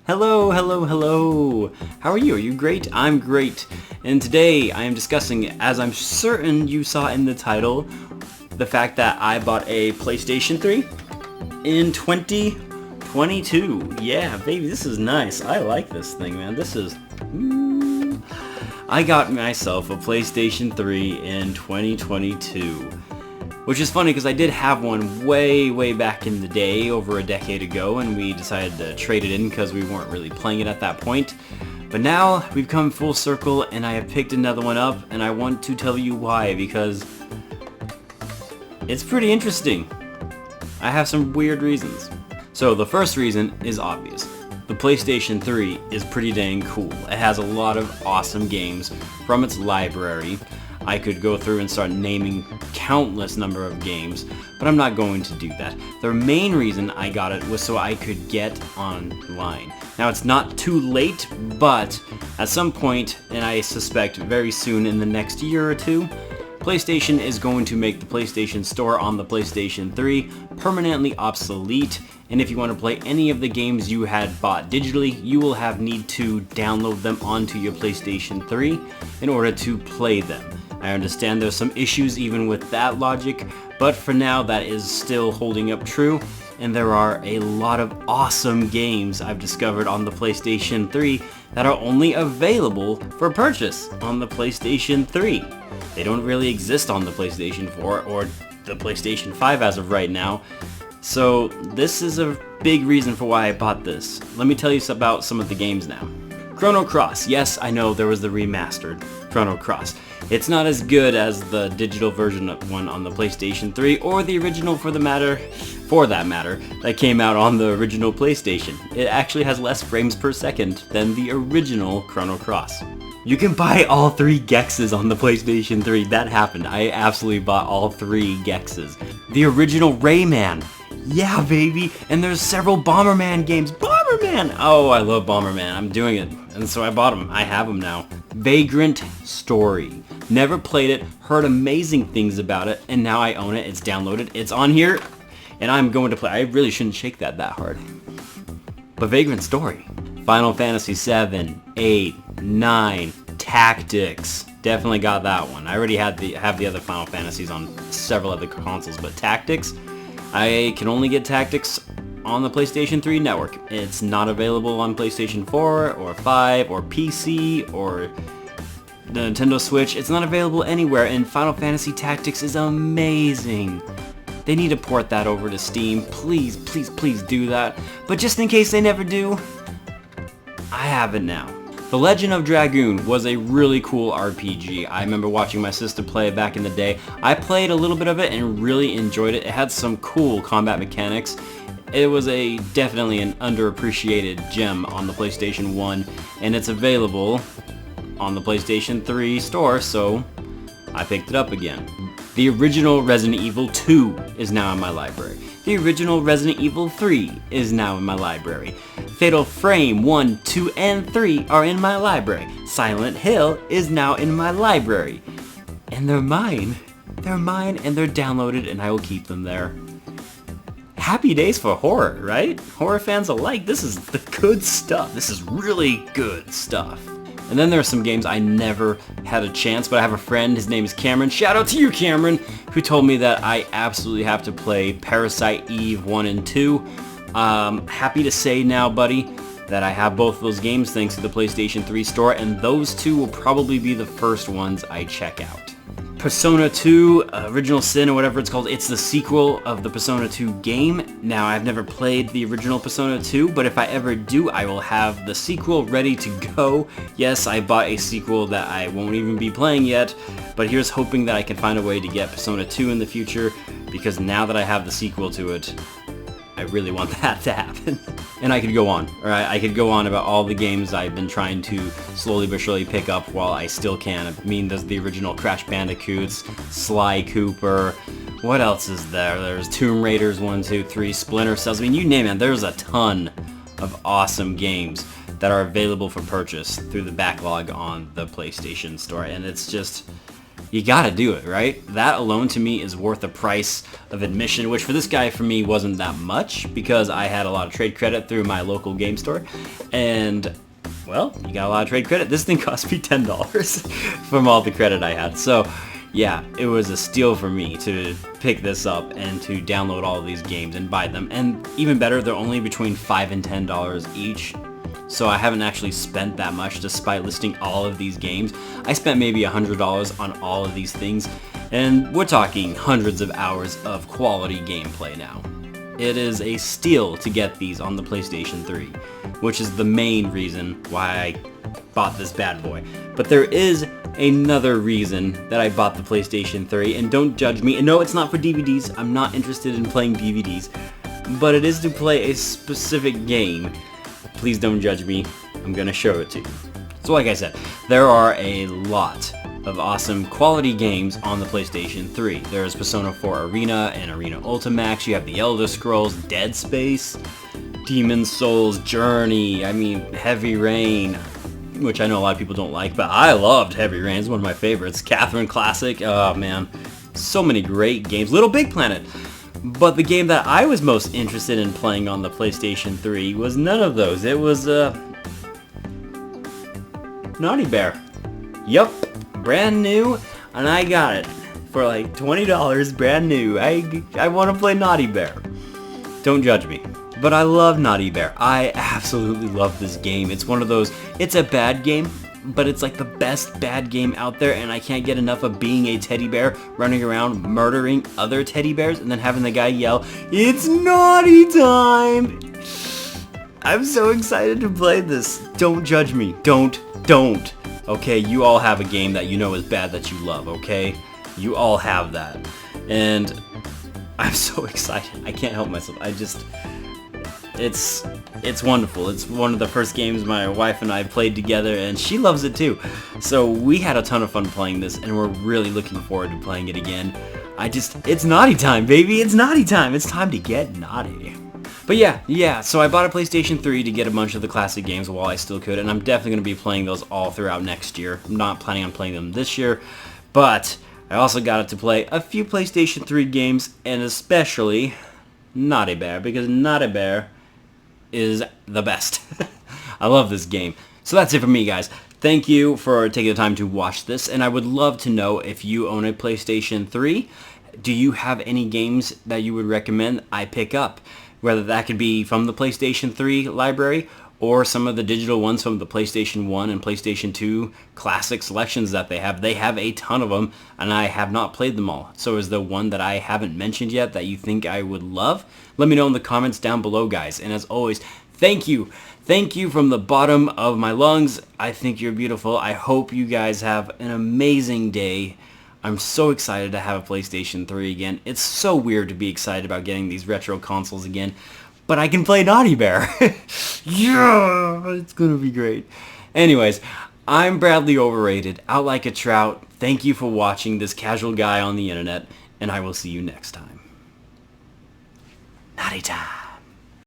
Hello, hello, hello. How are you? Are you great? I'm great. And today I am discussing, as I'm certain you saw in the title, the fact that I bought a PlayStation 3 in 2022. Yeah, baby, this is nice. I like this thing, man. This is... I got myself a PlayStation 3 in 2022. Which is funny because I did have one way back in the day, over a decade ago, and we decided to trade it in because we weren't really playing it at that point. But now we've come full circle and I have picked another one up, and I want to tell you why, because it's pretty interesting. I have some weird reasons. So the first reason is obvious. The PlayStation 3 is pretty dang cool. It has a lot of awesome games from its library. I could go through and start naming countless number of games, but I'm not going to do that. The main reason I got it was so I could get online. Now, it's not too late, but at some point, and I suspect very soon in the next year or two, PlayStation is going to make the PlayStation Store on the PlayStation 3 permanently obsolete, and if you want to play any of the games you had bought digitally, you will need to download them onto your PlayStation 3 in order to play them. I understand there's some issues even with that logic, but for now that is still holding up true, and there are a lot of awesome games I've discovered on the PlayStation 3 that are only available for purchase on the PlayStation 3. They don't really exist on the PlayStation 4 or the PlayStation 5 as of right now, so this is a big reason for why I bought this. Let me tell you about some of the games now. Chrono Cross. Yes, I know there was the remastered Chrono Cross. It's not as good as the digital version of one on the PlayStation 3 or the original for that matter, that came out on the original PlayStation. It actually has less frames per second than the original Chrono Cross. You can buy all 3 Gexes on the PlayStation 3. That happened. I absolutely bought all 3 Gexes. The original Rayman. Yeah, baby. And there's several Bomberman games. Bomberman! Oh, I love Bomberman. I'm doing it. And so I bought them. I have them now. Vagrant Story. Never played it, heard amazing things about it, and now I own it. It's downloaded. It's on here, and I'm going to play. I really shouldn't shake that hard. But Vagrant Story. Final Fantasy 7, 8, 9, Tactics. Definitely got that one. I already have the other Final Fantasies on several other consoles, but Tactics, I can only get Tactics on the PlayStation 3 network. It's not available on PlayStation 4 or 5 or PC or the Nintendo Switch. It's not available anywhere, and Final Fantasy Tactics is amazing. They need to port that over to Steam. Please, please, please do that. But just in case they never do, I have it now. The Legend of Dragoon was a really cool RPG. I remember watching my sister play it back in the day. I played a little bit of it and really enjoyed it. It had some cool combat mechanics. It was definitely an underappreciated gem on the PlayStation 1, and it's available on the PlayStation 3 store, so I picked it up again. The original Resident Evil 2 is now in my library. The original Resident Evil 3 is now in my library. Fatal Frame 1, 2, and 3 are in my library. Silent Hill is now in my library. And they're mine. They're mine, and they're downloaded, and I will keep them there. Happy days for horror, right? Horror fans alike, this is the good stuff. This is really good stuff. And then there are some games I never had a chance, but I have a friend, his name is Cameron, shout out to you, Cameron, who told me that I absolutely have to play Parasite Eve 1 and 2. Happy to say now, buddy, that I have both of those games thanks to the PlayStation 3 store, and those two will probably be the first ones I check out. Persona 2, Original Sin, or whatever it's called, it's the sequel of the Persona 2 game. Now, I've never played the original Persona 2, but if I ever do, I will have the sequel ready to go. Yes, I bought a sequel that I won't even be playing yet, but here's hoping that I can find a way to get Persona 2 in the future, because now that I have the sequel to it, I really want that to happen. And I could go on, alright? I could go on about all the games I've been trying to slowly but surely pick up while I still can. I mean, there's the original Crash Bandicoots, Sly Cooper, what else is there? There's Tomb Raiders 1, 2, 3, Splinter Cells, I mean, you name it, there's a ton of awesome games that are available for purchase through the backlog on the PlayStation Store, and it's just... you gotta do it, right? That alone to me is worth the price of admission, which for this guy, for me, wasn't that much because I had a lot of trade credit through my local game store. And, well, you got a lot of trade credit. This thing cost me $10 from all the credit I had. So, yeah, it was a steal for me to pick this up and to download all of these games and buy them. And even better, they're only between $5 and $10 each. So I haven't actually spent that much despite listing all of these games. I spent maybe $100 on all of these things, and we're talking hundreds of hours of quality gameplay now. It is a steal to get these on the PlayStation 3, which is the main reason why I bought this bad boy. But there is another reason that I bought the PlayStation 3, and don't judge me. And no, it's not for DVDs. I'm not interested in playing DVDs, but it is to play a specific game. Please don't judge me. I'm gonna show it to you. So like I said, there are a lot of awesome quality games on the PlayStation 3. There's Persona 4 Arena and Arena Ultimax. You have The Elder Scrolls, Dead Space, Demon's Souls, Journey, Heavy Rain, which I know a lot of people don't like, but I loved Heavy Rain. It's one of my favorites. Catherine Classic, oh man, so many great games. Little Big Planet. But the game that I was most interested in playing on the PlayStation 3 was none of those. It was, Naughty Bear. Yup, brand new, and I got it for like $20, brand new. I want to play Naughty Bear. Don't judge me. But I love Naughty Bear. I absolutely love this game. It's one of those, it's a bad game, but it's like the best bad game out there, and I can't get enough of being a teddy bear running around murdering other teddy bears and then having the guy yell, "It's naughty time!" I'm so excited to play this. Don't judge me. Don't. Okay, you all have a game that you know is bad that you love, okay? You all have that. And I'm so excited. I can't help myself. It's wonderful. It's one of the first games my wife and I played together, and she loves it too. So we had a ton of fun playing this, and we're really looking forward to playing it again. It's naughty time, baby. It's naughty time. It's time to get naughty. But yeah, so I bought a PlayStation 3 to get a bunch of the classic games while I still could, and I'm definitely going to be playing those all throughout next year. I'm not planning on playing them this year, but I also got it to play a few PlayStation 3 games, and especially Naughty Bear, because Naughty Bear is the best. I love this game. So that's it for me, guys. Thank you for taking the time to watch this, and I would love to know if you own a PlayStation 3. Do you have any games that you would recommend I pick up? Whether that could be from the PlayStation 3 library or some of the digital ones from the PlayStation 1 and PlayStation 2 classic selections that they have. They have a ton of them, and I have not played them all. So is there one that I haven't mentioned yet that you think I would love? Let me know in the comments down below, guys. And as always, thank you. Thank you from the bottom of my lungs. I think you're beautiful. I hope you guys have an amazing day. I'm so excited to have a PlayStation 3 again. It's so weird to be excited about getting these retro consoles again, but I can play Naughty Bear. Yeah, it's gonna be great. Anyways, I'm Bradley Overrated, out like a trout. Thank you for watching this casual guy on the internet, and I will see you next time. Naughty time.